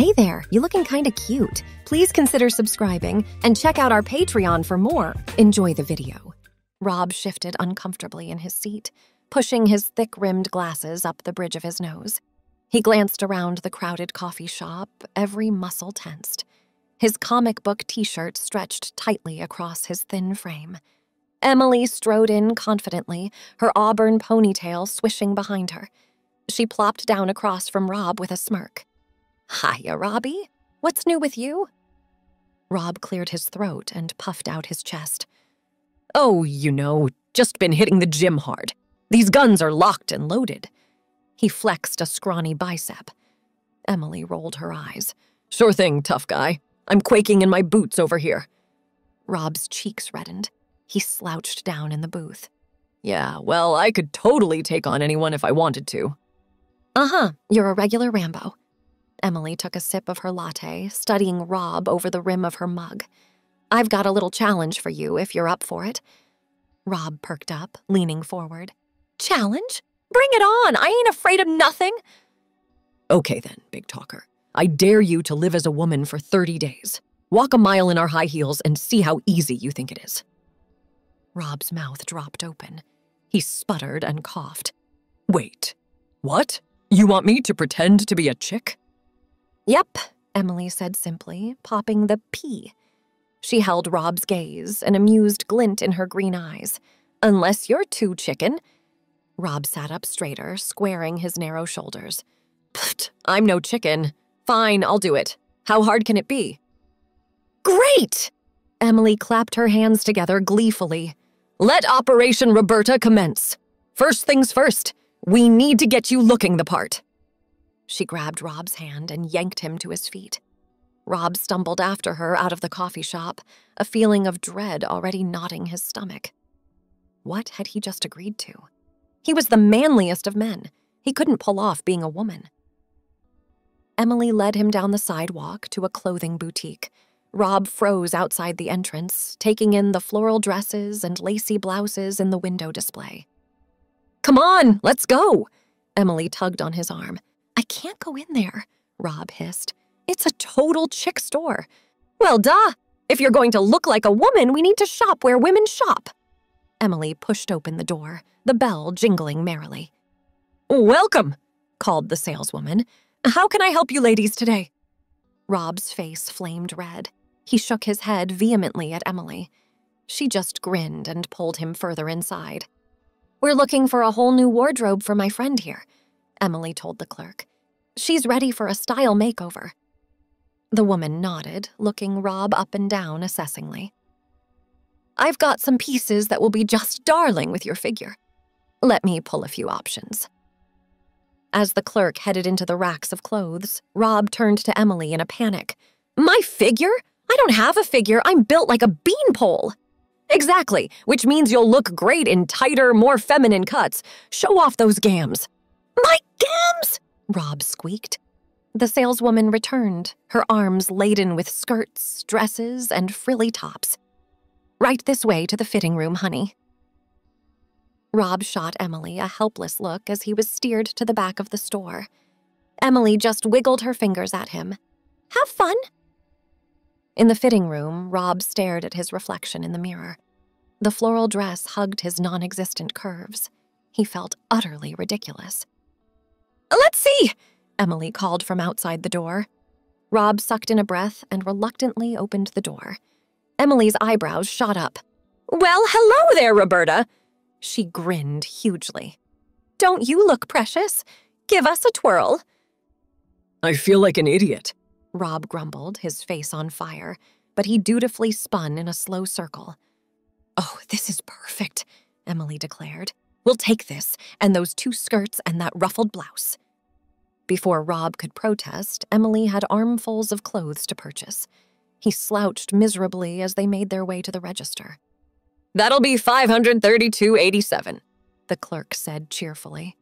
Hey there, you looking kinda cute. Please consider subscribing and check out our Patreon for more. Enjoy the video. Rob shifted uncomfortably in his seat, pushing his thick-rimmed glasses up the bridge of his nose. He glanced around the crowded coffee shop, every muscle tensed. His comic book t-shirt stretched tightly across his thin frame. Emily strode in confidently, her auburn ponytail swishing behind her. She plopped down across from Rob with a smirk. Hiya, Robbie. What's new with you? Rob cleared his throat and puffed out his chest. Oh, just been hitting the gym hard. These guns are locked and loaded. He flexed a scrawny bicep. Emily rolled her eyes. Sure thing, tough guy. I'm quaking in my boots over here. Rob's cheeks reddened. He slouched down in the booth. Yeah, well, I could totally take on anyone if I wanted to. Uh-huh, you're a regular Rambo. Emily took a sip of her latte, studying Rob over the rim of her mug. I've got a little challenge for you if you're up for it. Rob perked up, leaning forward. Challenge? Bring it on! I ain't afraid of nothing! Okay then, big talker. I dare you to live as a woman for 30 days. Walk a mile in our high heels and see how easy you think it is. Rob's mouth dropped open. He sputtered and coughed. Wait, what? You want me to pretend to be a chick? Yep, Emily said simply, popping the P. She held Rob's gaze, an amused glint in her green eyes. Unless you're too chicken. Rob sat up straighter, squaring his narrow shoulders. Pfft, I'm no chicken. Fine, I'll do it. How hard can it be? Great! Emily clapped her hands together gleefully. Let Operation Roberta commence. First things first, we need to get you looking the part. She grabbed Rob's hand and yanked him to his feet. Rob stumbled after her out of the coffee shop, a feeling of dread already knotting his stomach. What had he just agreed to? He was the manliest of men. He couldn't pull off being a woman. Emily led him down the sidewalk to a clothing boutique. Rob froze outside the entrance, taking in the floral dresses and lacy blouses in the window display. Come on, let's go! Emily tugged on his arm. I can't go in there, Rob hissed. It's a total chick store. Well, duh. If you're going to look like a woman, we need to shop where women shop. Emily pushed open the door, the bell jingling merrily. Welcome, called the saleswoman. How can I help you ladies today? Rob's face flamed red. He shook his head vehemently at Emily. She just grinned and pulled him further inside. We're looking for a whole new wardrobe for my friend here, Emily told the clerk. She's ready for a style makeover. The woman nodded, looking Rob up and down assessingly. I've got some pieces that will be just darling with your figure. Let me pull a few options. As the clerk headed into the racks of clothes, Rob turned to Emily in a panic. My figure? I don't have a figure. I'm built like a beanpole. Exactly, which means you'll look great in tighter, more feminine cuts. Show off those gams. My gams! Rob squeaked. The saleswoman returned, her arms laden with skirts, dresses, and frilly tops. Right this way to the fitting room, honey. Rob shot Emily a helpless look as he was steered to the back of the store. Emily just wiggled her fingers at him. Have fun! In the fitting room, Rob stared at his reflection in the mirror. The floral dress hugged his non-existent curves. He felt utterly ridiculous. Let's see, Emily called from outside the door. Rob sucked in a breath and reluctantly opened the door. Emily's eyebrows shot up. Well, hello there, Roberta. She grinned hugely. Don't you look precious? Give us a twirl. I feel like an idiot, Rob grumbled, his face on fire, but he dutifully spun in a slow circle. Oh, this is perfect, Emily declared. We'll take this, and those 2 skirts and that ruffled blouse. Before Rob could protest, Emily had armfuls of clothes to purchase. He slouched miserably as they made their way to the register. That'll be $532.87, the clerk said cheerfully.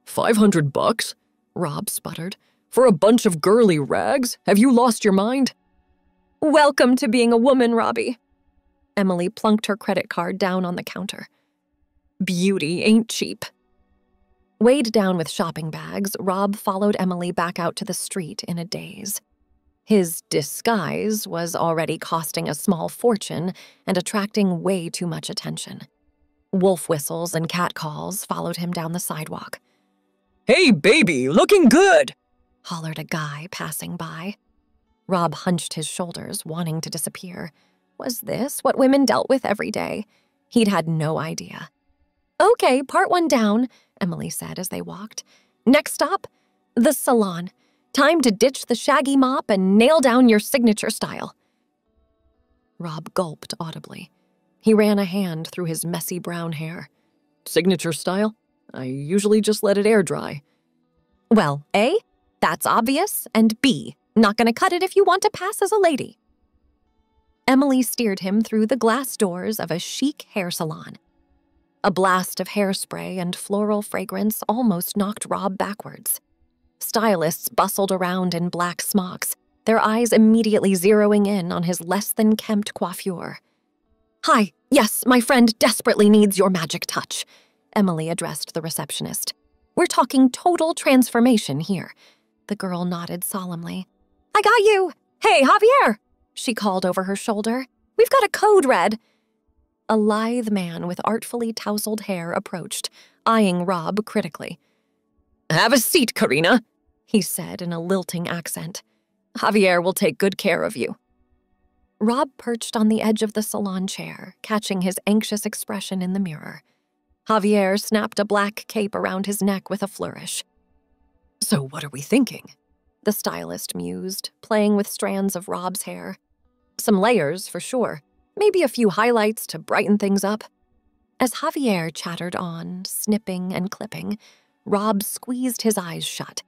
$500? Rob sputtered. For a bunch of girly rags? Have you lost your mind? Welcome to being a woman, Robbie. Emily plunked her credit card down on the counter. Beauty ain't cheap. Weighed down with shopping bags, Rob followed Emily back out to the street in a daze. His disguise was already costing a small fortune and attracting way too much attention. Wolf whistles and catcalls followed him down the sidewalk. "Hey, baby, looking good!" hollered a guy passing by. Rob hunched his shoulders, wanting to disappear. Was this what women dealt with every day? He'd had no idea. "Okay, part 1 down," Emily said as they walked. "Next stop, the salon. Time to ditch the shaggy mop and nail down your signature style." Rob gulped audibly. He ran a hand through his messy brown hair. "Signature style? I usually just let it air dry." "Well, A, that's obvious, and B, not gonna cut it if you want to pass as a lady." Emily steered him through the glass doors of a chic hair salon. A blast of hairspray and floral fragrance almost knocked Rob backwards. Stylists bustled around in black smocks, their eyes immediately zeroing in on his less-than-kempt coiffure. "Hi, yes, my friend desperately needs your magic touch," Emily addressed the receptionist. "We're talking total transformation here." The girl nodded solemnly. "I got you! Hey, Javier!" she called over her shoulder. "We've got a code red." A lithe man with artfully tousled hair approached, eyeing Rob critically. "Have a seat, Karina," he said in a lilting accent. "Javier will take good care of you." Rob perched on the edge of the salon chair, catching his anxious expression in the mirror. Javier snapped a black cape around his neck with a flourish. "So what are we thinking?" the stylist mused, playing with strands of Rob's hair. "Some layers, for sure. Maybe a few highlights to brighten things up." As Javier chattered on, snipping and clipping, Rob squeezed his eyes shut.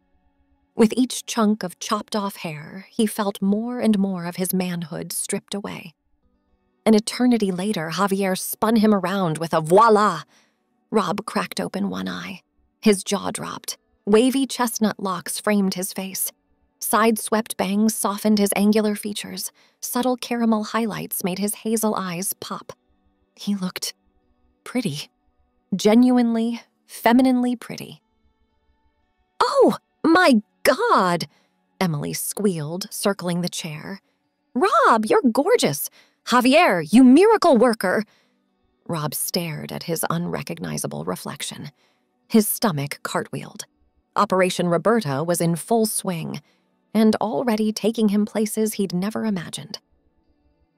With each chunk of chopped-off hair, he felt more and more of his manhood stripped away. An eternity later, Javier spun him around with a voila! Rob cracked open one eye. His jaw dropped. Wavy chestnut locks framed his face. Side-swept bangs softened his angular features. Subtle caramel highlights made his hazel eyes pop. He looked pretty. Genuinely, femininely pretty. "Oh, my God!" Emily squealed, circling the chair. "Rob, you're gorgeous! Javier, you miracle worker!" Rob stared at his unrecognizable reflection. His stomach cartwheeled. Operation Roberta was in full swing, and already taking him places he'd never imagined.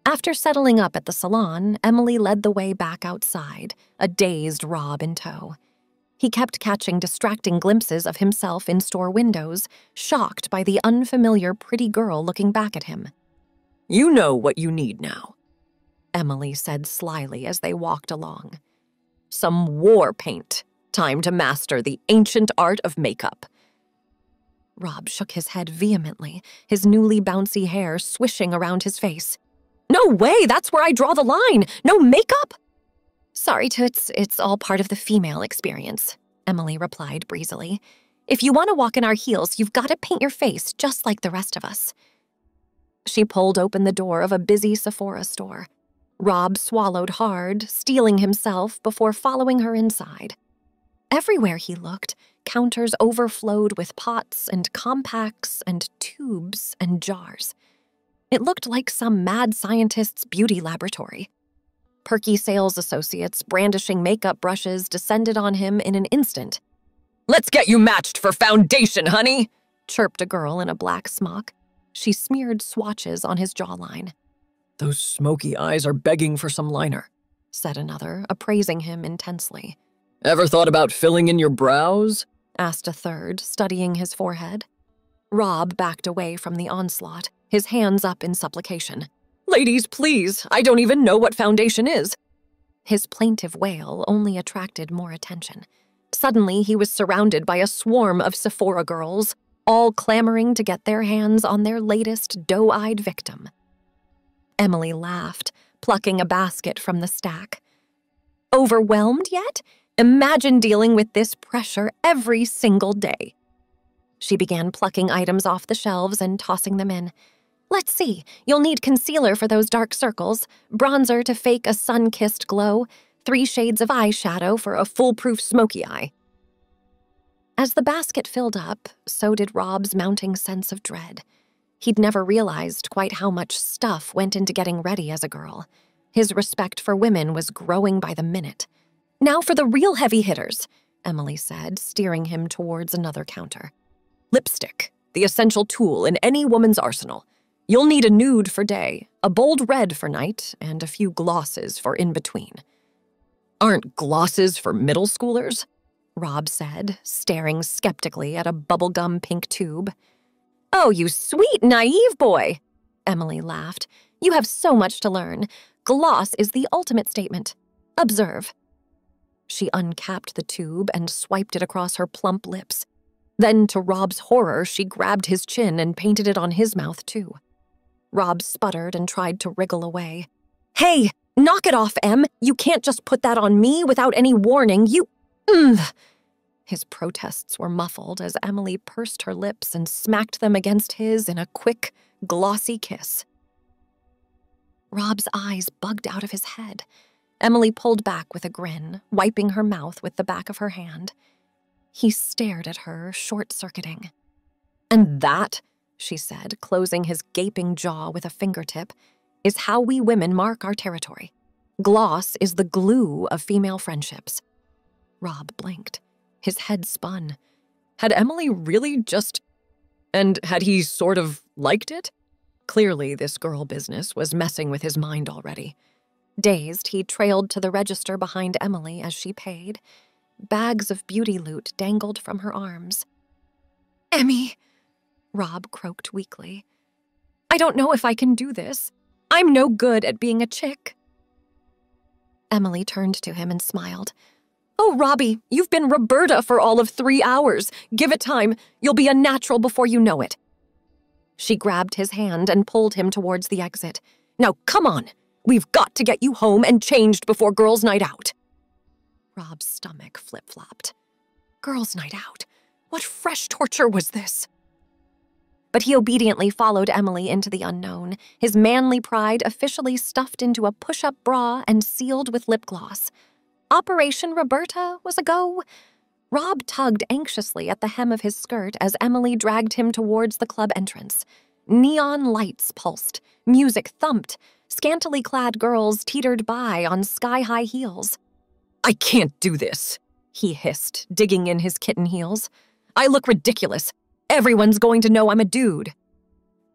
After settling up at the salon, Emily led the way back outside, a dazed Rob in tow. He kept catching distracting glimpses of himself in store windows, shocked by the unfamiliar pretty girl looking back at him. "You know what you need now," Emily said slyly as they walked along. "Some war paint. Time to master the ancient art of makeup." Rob shook his head vehemently, his newly bouncy hair swishing around his face. "No way! That's where I draw the line! No makeup!" "Sorry, Toots, it's all part of the female experience," Emily replied breezily. "If you want to walk in our heels, you've got to paint your face just like the rest of us." She pulled open the door of a busy Sephora store. Rob swallowed hard, steeling himself before following her inside. Everywhere he looked, counters overflowed with pots and compacts and tubes and jars. It looked like some mad scientist's beauty laboratory. Perky sales associates brandishing makeup brushes descended on him in an instant. "Let's get you matched for foundation, honey!" chirped a girl in a black smock. She smeared swatches on his jawline. "Those smoky eyes are begging for some liner," said another, appraising him intensely. "Ever thought about filling in your brows?" asked a third, studying his forehead. Rob backed away from the onslaught, his hands up in supplication. "Ladies, please, I don't even know what foundation is." His plaintive wail only attracted more attention. Suddenly, he was surrounded by a swarm of Sephora girls, all clamoring to get their hands on their latest doe-eyed victim. Emily laughed, plucking a basket from the stack. "Overwhelmed yet? Imagine dealing with this pressure every single day." She began plucking items off the shelves and tossing them in. "Let's see, you'll need concealer for those dark circles, bronzer to fake a sun-kissed glow, 3 shades of eyeshadow for a foolproof smoky eye." As the basket filled up, so did Rob's mounting sense of dread. He'd never realized quite how much stuff went into getting ready as a girl. His respect for women was growing by the minute. "Now for the real heavy hitters," Emily said, steering him towards another counter. Lipstick, the essential tool in any woman's arsenal. You'll need a nude for day, a bold red for night, and a few glosses for in-between. Aren't glosses for middle schoolers? Rob said, staring skeptically at a bubblegum pink tube. "Oh, you sweet, naive boy," Emily laughed. "You have so much to learn. Gloss is the ultimate statement. Observe." She uncapped the tube and swiped it across her plump lips. Then, to Rob's horror, she grabbed his chin and painted it on his mouth, too. Rob sputtered and tried to wriggle away. "Hey, knock it off, Em. You can't just put that on me without any warning. His protests were muffled as Emily pursed her lips and smacked them against his in a quick, glossy kiss. Rob's eyes bugged out of his head. Emily pulled back with a grin, wiping her mouth with the back of her hand. He stared at her, short-circuiting. "And that," she said, closing his gaping jaw with a fingertip, "is how we women mark our territory. Gloss is the glue of female friendships." Rob blinked. His head spun. Had Emily really just... And had he sort of liked it? Clearly, this girl business was messing with his mind already. Dazed, he trailed to the register behind Emily as she paid. Bags of beauty loot dangled from her arms. "Emmy," Rob croaked weakly. "I don't know if I can do this. I'm no good at being a chick." Emily turned to him and smiled. "Oh, Robbie, you've been Roberta for all of 3 hours. Give it time. You'll be a natural before you know it." She grabbed his hand and pulled him towards the exit. "Now, come on. We've got to get you home and changed before girls' night out." Rob's stomach flip-flopped. Girls' night out? What fresh torture was this? But he obediently followed Emily into the unknown, his manly pride officially stuffed into a push-up bra and sealed with lip gloss. Operation Roberta was a go. Rob tugged anxiously at the hem of his skirt as Emily dragged him towards the club entrance. Neon lights pulsed, music thumped, scantily clad girls teetered by on sky-high heels. "I can't do this," he hissed, digging in his kitten heels. "I look ridiculous. Everyone's going to know I'm a dude."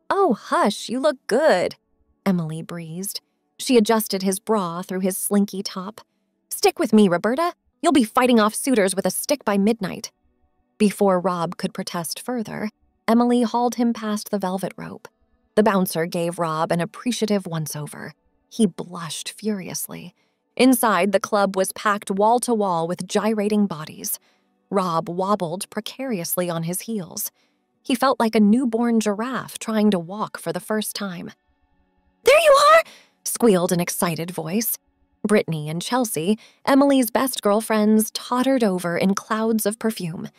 "Oh, hush, you look good," Emily breezed. She adjusted his bra through his slinky top. "Stick with me, Roberta. You'll be fighting off suitors with a stick by midnight." Before Rob could protest further, Emily hauled him past the velvet rope. The bouncer gave Rob an appreciative once-over. He blushed furiously. Inside, the club was packed wall-to-wall with gyrating bodies. Rob wobbled precariously on his heels. He felt like a newborn giraffe trying to walk for the first time. "There you are!" squealed an excited voice. Brittany and Chelsea, Emily's best girlfriends, tottered over in clouds of perfume.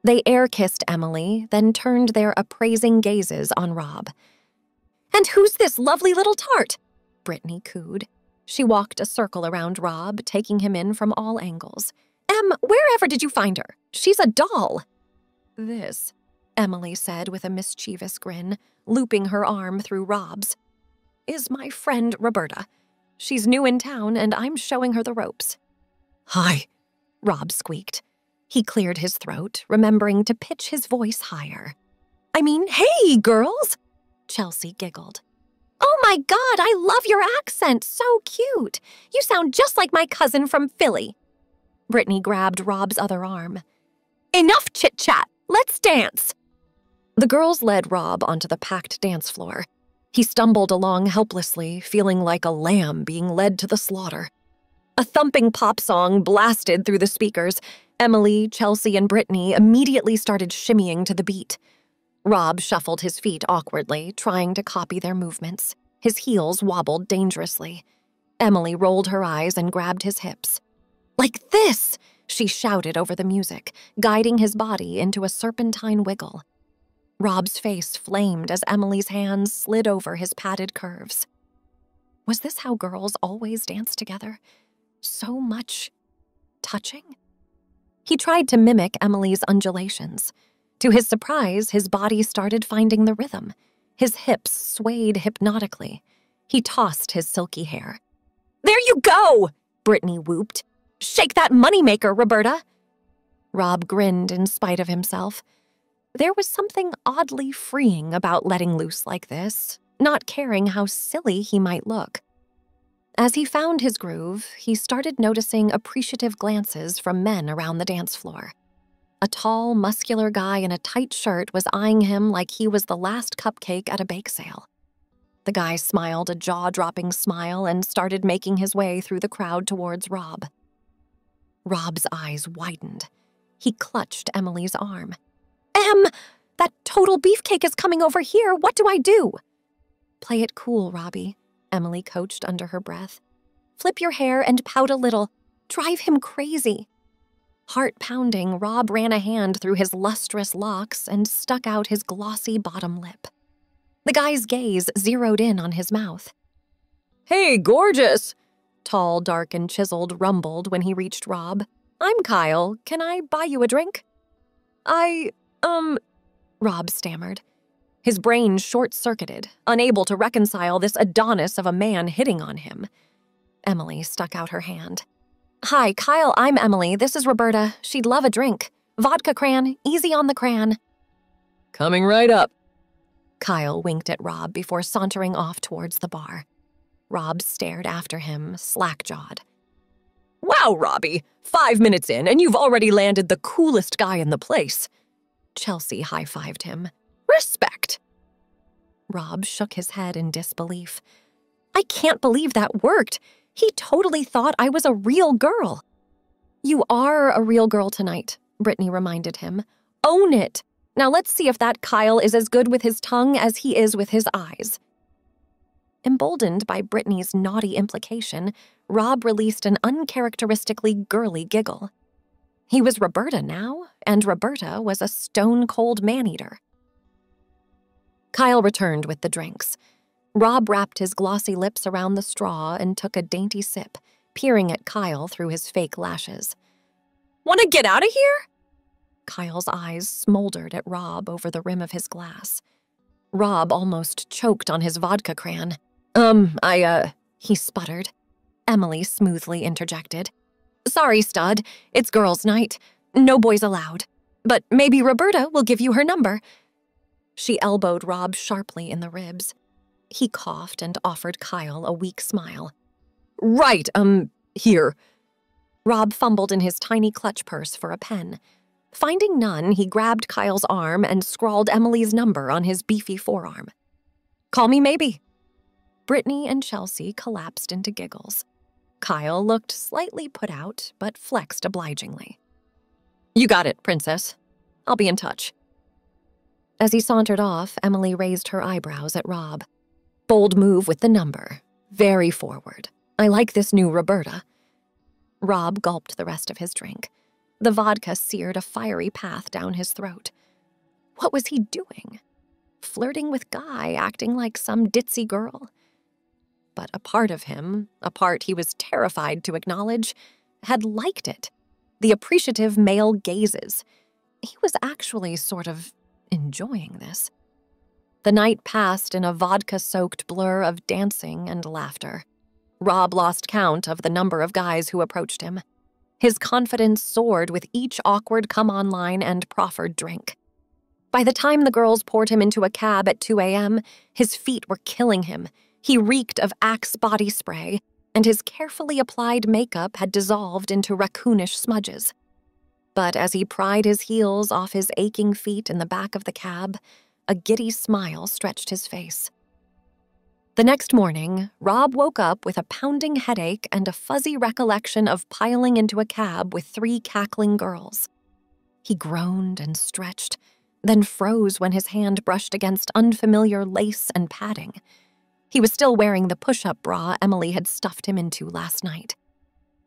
They air-kissed Emily, then turned their appraising gazes on Rob. "And who's this lovely little tart?" Brittany cooed. She walked a circle around Rob, taking him in from all angles. "Em, wherever did you find her? She's a doll." "This," Emily said with a mischievous grin, looping her arm through Rob's, "is my friend Roberta. She's new in town, and I'm showing her the ropes." "Hi," Rob squeaked. He cleared his throat, remembering to pitch his voice higher. "I mean, hey, girls!" Chelsea giggled. "Oh my God, I love your accent. So cute. You sound just like my cousin from Philly." Brittany grabbed Rob's other arm. "Enough chit-chat. Let's dance." The girls led Rob onto the packed dance floor. He stumbled along helplessly, feeling like a lamb being led to the slaughter. A thumping pop song blasted through the speakers. Emily, Chelsea, and Brittany immediately started shimmying to the beat. Rob shuffled his feet awkwardly, trying to copy their movements. His heels wobbled dangerously. Emily rolled her eyes and grabbed his hips. "Like this!" she shouted over the music, guiding his body into a serpentine wiggle. Rob's face flamed as Emily's hands slid over his padded curves. Was this how girls always danced together? So much touching? He tried to mimic Emily's undulations. To his surprise, his body started finding the rhythm. His hips swayed hypnotically. He tossed his silky hair. "There you go!" Brittany whooped. "Shake that moneymaker, Roberta!" Rob grinned in spite of himself. There was something oddly freeing about letting loose like this, not caring how silly he might look. As he found his groove, he started noticing appreciative glances from men around the dance floor. A tall, muscular guy in a tight shirt was eyeing him like he was the last cupcake at a bake sale. The guy smiled a jaw-dropping smile and started making his way through the crowd towards Rob. Rob's eyes widened. He clutched Emily's arm. That total beefcake is coming over here. What do I do?" "Play it cool, Robbie," Emily coached under her breath. "Flip your hair and pout a little. Drive him crazy." Heart pounding, Rob ran a hand through his lustrous locks and stuck out his glossy bottom lip. The guy's gaze zeroed in on his mouth. "Hey, gorgeous!" Tall, dark, and chiseled rumbled when he reached Rob. "I'm Kyle. Can I buy you a drink?" Rob stammered. His brain short-circuited, unable to reconcile this Adonis of a man hitting on him. Emily stuck out her hand. "Hi, Kyle, I'm Emily. This is Roberta. She'd love a drink. Vodka cran, easy on the cran." "Coming right up." Kyle winked at Rob before sauntering off towards the bar. Rob stared after him, slack-jawed. "Wow, Robbie, 5 minutes in and you've already landed the coolest guy in the place." Chelsea high-fived him. "Respect." Rob shook his head in disbelief. "I can't believe that worked. He totally thought I was a real girl." "You are a real girl tonight," Brittany reminded him. "Own it. Now let's see if that Kyle is as good with his tongue as he is with his eyes." Emboldened by Brittany's naughty implication, Rob released an uncharacteristically girly giggle. He was Roberta now, and Roberta was a stone-cold man-eater. Kyle returned with the drinks. Rob wrapped his glossy lips around the straw and took a dainty sip, peering at Kyle through his fake lashes. "Want to get out of here?" Kyle's eyes smoldered at Rob over the rim of his glass. Rob almost choked on his vodka cran. He sputtered. Emily smoothly interjected. "Sorry, stud. It's girls' night. No boys allowed. But maybe Roberta will give you her number." She elbowed Rob sharply in the ribs. He coughed and offered Kyle a weak smile. "Right, here." Rob fumbled in his tiny clutch purse for a pen. Finding none, he grabbed Kyle's arm and scrawled Emily's number on his beefy forearm. "Call me maybe." Brittany and Chelsea collapsed into giggles. Kyle looked slightly put out, but flexed obligingly. "You got it, princess. I'll be in touch." As he sauntered off, Emily raised her eyebrows at Rob. "Bold move with the number. Very forward. I like this new Roberta." Rob gulped the rest of his drink. The vodka seared a fiery path down his throat. What was he doing? Flirting with Guy, acting like some ditzy girl? But a part of him, a part he was terrified to acknowledge, had liked it. The appreciative male gazes. He was actually sort of enjoying this. The night passed in a vodka-soaked blur of dancing and laughter. Rob lost count of the number of guys who approached him. His confidence soared with each awkward come-on line and proffered drink. By the time the girls poured him into a cab at 2 a.m., his feet were killing him. He reeked of Axe body spray, and his carefully applied makeup had dissolved into raccoonish smudges. But as he pried his heels off his aching feet in the back of the cab, a giddy smile stretched his face. The next morning, Rob woke up with a pounding headache and a fuzzy recollection of piling into a cab with 3 cackling girls. He groaned and stretched, then froze when his hand brushed against unfamiliar lace and padding. He was still wearing the push-up bra Emily had stuffed him into last night.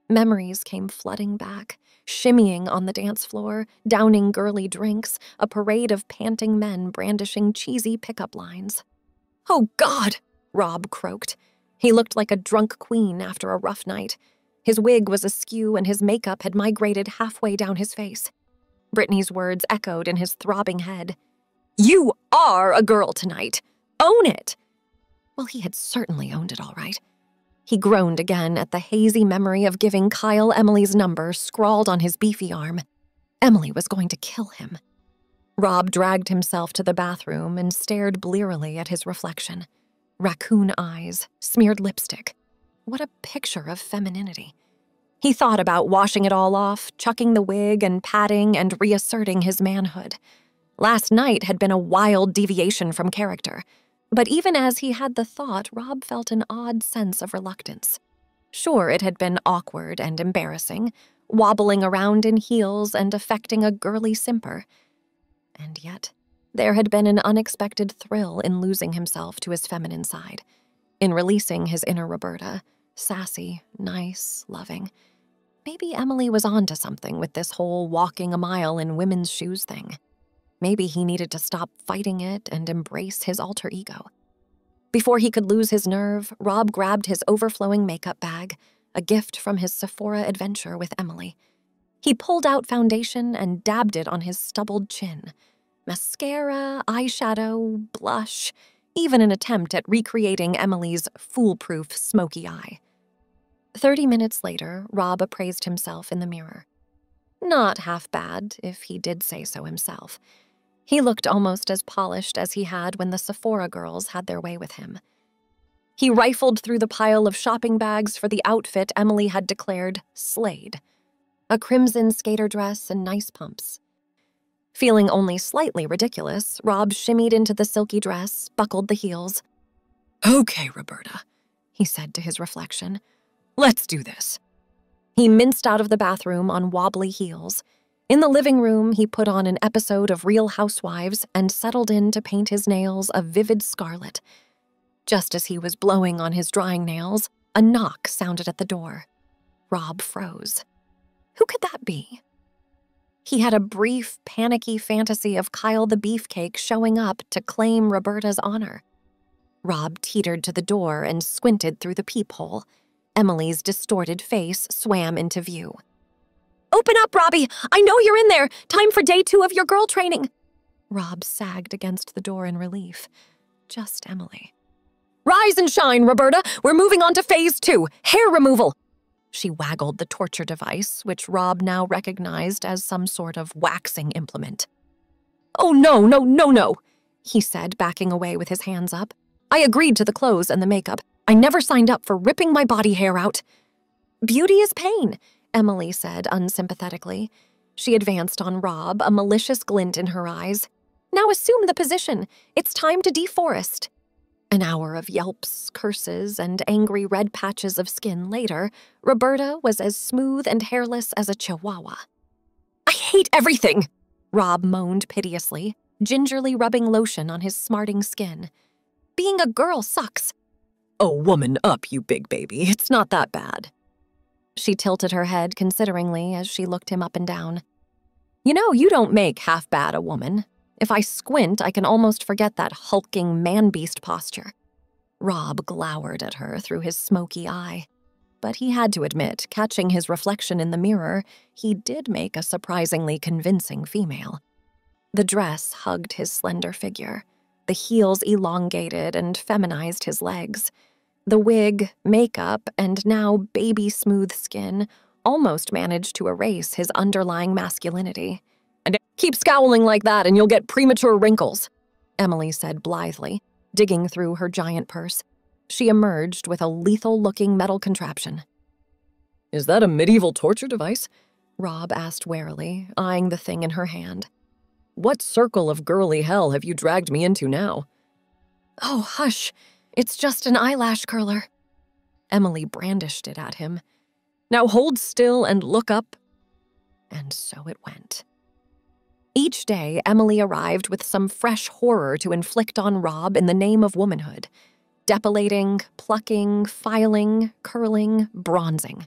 Memories came flooding back, shimmying on the dance floor, downing girly drinks, a parade of panting men brandishing cheesy pickup lines. "Oh, God!" Rob croaked. He looked like a drunk queen after a rough night. His wig was askew and his makeup had migrated halfway down his face. Brittany's words echoed in his throbbing head. "You are a girl tonight. Own it!" Well, he had certainly owned it all right. He groaned again at the hazy memory of giving Kyle Emily's number scrawled on his beefy arm. Emily was going to kill him. Rob dragged himself to the bathroom and stared blearily at his reflection. Raccoon eyes, smeared lipstick. What a picture of femininity. He thought about washing it all off, chucking the wig and patting and reasserting his manhood. Last night had been a wild deviation from character. But even as he had the thought, Rob felt an odd sense of reluctance. Sure, it had been awkward and embarrassing, wobbling around in heels and affecting a girly simper. And yet, there had been an unexpected thrill in losing himself to his feminine side, in releasing his inner Roberta, sassy, nice, loving. Maybe Emily was onto something with this whole walking a mile in women's shoes thing. Maybe he needed to stop fighting it and embrace his alter ego. Before he could lose his nerve, Rob grabbed his overflowing makeup bag, a gift from his Sephora adventure with Emily. He pulled out foundation and dabbed it on his stubbled chin. Mascara, eyeshadow, blush, even an attempt at recreating Emily's foolproof smoky eye. 30 minutes later, Rob appraised himself in the mirror. Not half bad, if he did say so himself. He looked almost as polished as he had when the Sephora girls had their way with him. He rifled through the pile of shopping bags for the outfit Emily had declared slayed. A crimson skater dress and nice pumps. Feeling only slightly ridiculous, Rob shimmied into the silky dress, buckled the heels. "Okay, Roberta," he said to his reflection. "Let's do this." He minced out of the bathroom on wobbly heels. In the living room, he put on an episode of Real Housewives and settled in to paint his nails a vivid scarlet. Just as he was blowing on his drying nails, a knock sounded at the door. Rob froze. Who could that be? He had a brief, panicky fantasy of Kyle the Beefcake showing up to claim Roberta's honor. Rob teetered to the door and squinted through the peephole. Emily's distorted face swam into view. "Open up, Robbie! I know you're in there! Time for day 2 of your girl training!" Rob sagged against the door in relief. Just Emily. "Rise and shine, Roberta! We're moving on to phase 2, hair removal!" She waggled the torture device, which Rob now recognized as some sort of waxing implement. "Oh, no," he said, backing away with his hands up. "I agreed to the clothes and the makeup. I never signed up for ripping my body hair out." "Beauty is pain," Emily said unsympathetically. She advanced on Rob, a malicious glint in her eyes. "Now assume the position. It's time to deforest." An hour of yelps, curses, and angry red patches of skin later, Roberta was as smooth and hairless as a chihuahua. "I hate everything," Rob moaned piteously, gingerly rubbing lotion on his smarting skin. "Being a girl sucks." "Oh, woman up, you big baby. It's not that bad." She tilted her head consideringly as she looked him up and down. "You know, you don't make half bad a woman. If I squint, I can almost forget that hulking man-beast posture." Rob glowered at her through his smoky eye. But he had to admit, catching his reflection in the mirror, he did make a surprisingly convincing female. The dress hugged his slender figure. The heels elongated and feminized his legs. The wig, makeup, and now baby-smooth skin almost managed to erase his underlying masculinity. "And keep scowling like that and you'll get premature wrinkles," Emily said blithely, digging through her giant purse. She emerged with a lethal-looking metal contraption. "Is that a medieval torture device?" Rob asked warily, eyeing the thing in her hand. "What circle of girly hell have you dragged me into now?" "Oh, hush. It's just an eyelash curler." Emily brandished it at him. "Now hold still and look up." And so it went. Each day, Emily arrived with some fresh horror to inflict on Rob in the name of womanhood. Depilating, plucking, filing, curling, bronzing.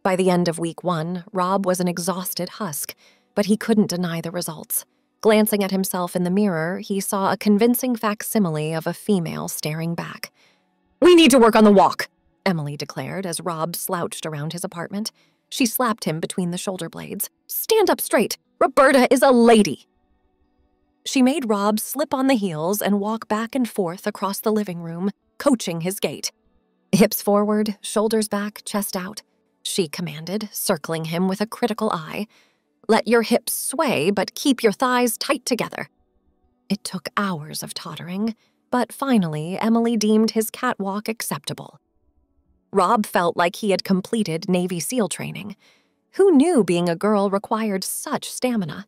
By the end of week 1, Rob was an exhausted husk, but he couldn't deny the results. Glancing at himself in the mirror, he saw a convincing facsimile of a female staring back. "We need to work on the walk," Emily declared as Rob slouched around his apartment. She slapped him between the shoulder blades. "Stand up straight! Roberta is a lady!" She made Rob slip on the heels and walk back and forth across the living room, coaching his gait. "Hips forward, shoulders back, chest out," she commanded, circling him with a critical eye. "Let your hips sway, but keep your thighs tight together." It took hours of tottering, but finally Emily deemed his catwalk acceptable. Rob felt like he had completed Navy SEAL training. Who knew being a girl required such stamina?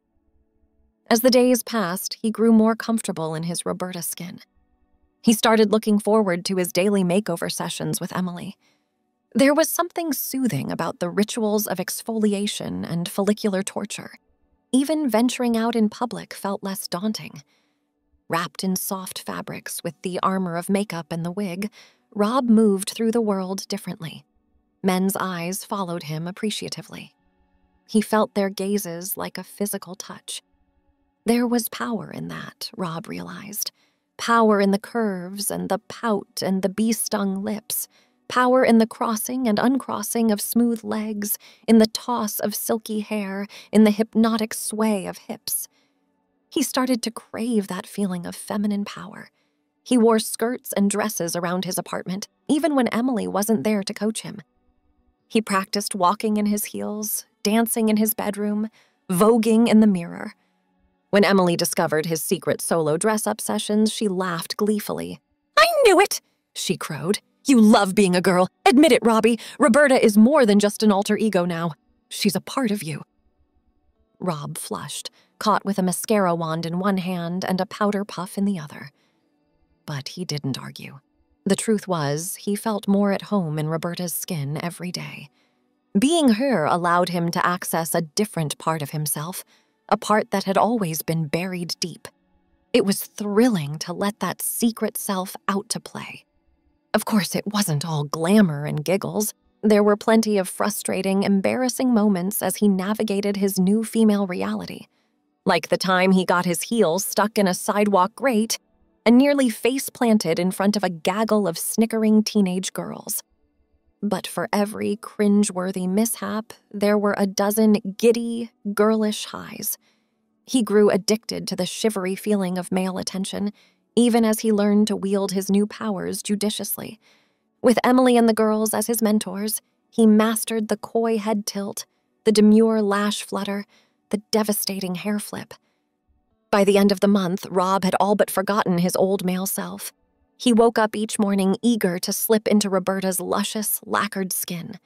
As the days passed, he grew more comfortable in his Roberta skin. He started looking forward to his daily makeover sessions with Emily. There was something soothing about the rituals of exfoliation and follicular torture. Even venturing out in public felt less daunting. Wrapped in soft fabrics with the armor of makeup and the wig, Rob moved through the world differently. Men's eyes followed him appreciatively. He felt their gazes like a physical touch. There was power in that, Rob realized. Power in the curves and the pout and the bee-stung lips. Power in the crossing and uncrossing of smooth legs, in the toss of silky hair, in the hypnotic sway of hips. He started to crave that feeling of feminine power. He wore skirts and dresses around his apartment, even when Emily wasn't there to coach him. He practiced walking in his heels, dancing in his bedroom, voguing in the mirror. When Emily discovered his secret solo dress-up sessions, she laughed gleefully. "I knew it!" she crowed. "You love being a girl. Admit it, Robbie. Roberta is more than just an alter ego now. She's a part of you." Rob flushed, caught with a mascara wand in one hand and a powder puff in the other. But he didn't argue. The truth was, he felt more at home in Roberta's skin every day. Being her allowed him to access a different part of himself, a part that had always been buried deep. It was thrilling to let that secret self out to play. Of course, it wasn't all glamour and giggles. There were plenty of frustrating, embarrassing moments as he navigated his new female reality. Like the time he got his heels stuck in a sidewalk grate and nearly face-planted in front of a gaggle of snickering teenage girls. But for every cringe-worthy mishap, there were a dozen giddy, girlish highs. He grew addicted to the shivery feeling of male attention, even as he learned to wield his new powers judiciously. With Emily and the girls as his mentors, he mastered the coy head tilt, the demure lash flutter, the devastating hair flip. By the end of the month, Rob had all but forgotten his old male self. He woke up each morning eager to slip into Roberta's luscious, lacquered skin.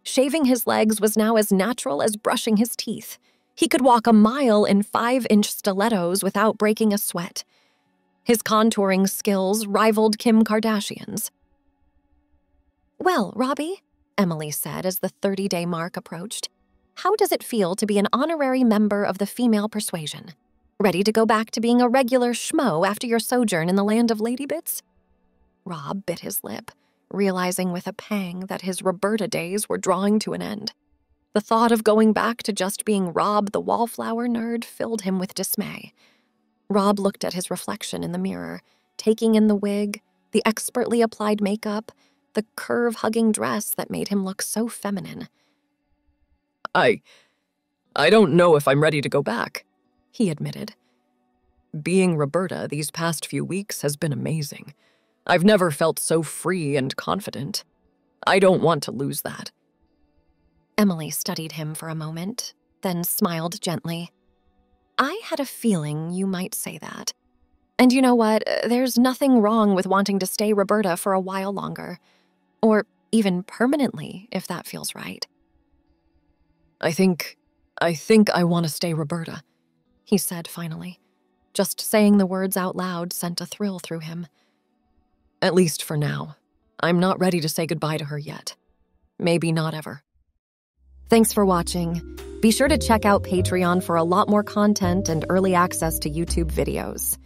Shaving his legs was now as natural as brushing his teeth. He could walk a mile in 5-inch stilettos without breaking a sweat. His contouring skills rivaled Kim Kardashian's. "Well, Robbie," Emily said as the 30-day mark approached, "how does it feel to be an honorary member of the female persuasion? Ready to go back to being a regular schmo after your sojourn in the land of ladybits?" Rob bit his lip, realizing with a pang that his Roberta days were drawing to an end. The thought of going back to just being Rob the wallflower nerd filled him with dismay. Rob looked at his reflection in the mirror, taking in the wig, the expertly applied makeup, the curve-hugging dress that made him look so feminine. I don't know if I'm ready to go back," he admitted. "Being Roberta these past few weeks has been amazing. I've never felt so free and confident. I don't want to lose that." Emily studied him for a moment, then smiled gently. "I had a feeling you might say that. And you know what? There's nothing wrong with wanting to stay Roberta for a while longer. Or even permanently, if that feels right." I think I want to stay Roberta," he said finally. Just saying the words out loud sent a thrill through him. "At least for now. I'm not ready to say goodbye to her yet. Maybe not ever." Thanks for watching. Be sure to check out Patreon for a lot more content and early access to YouTube videos.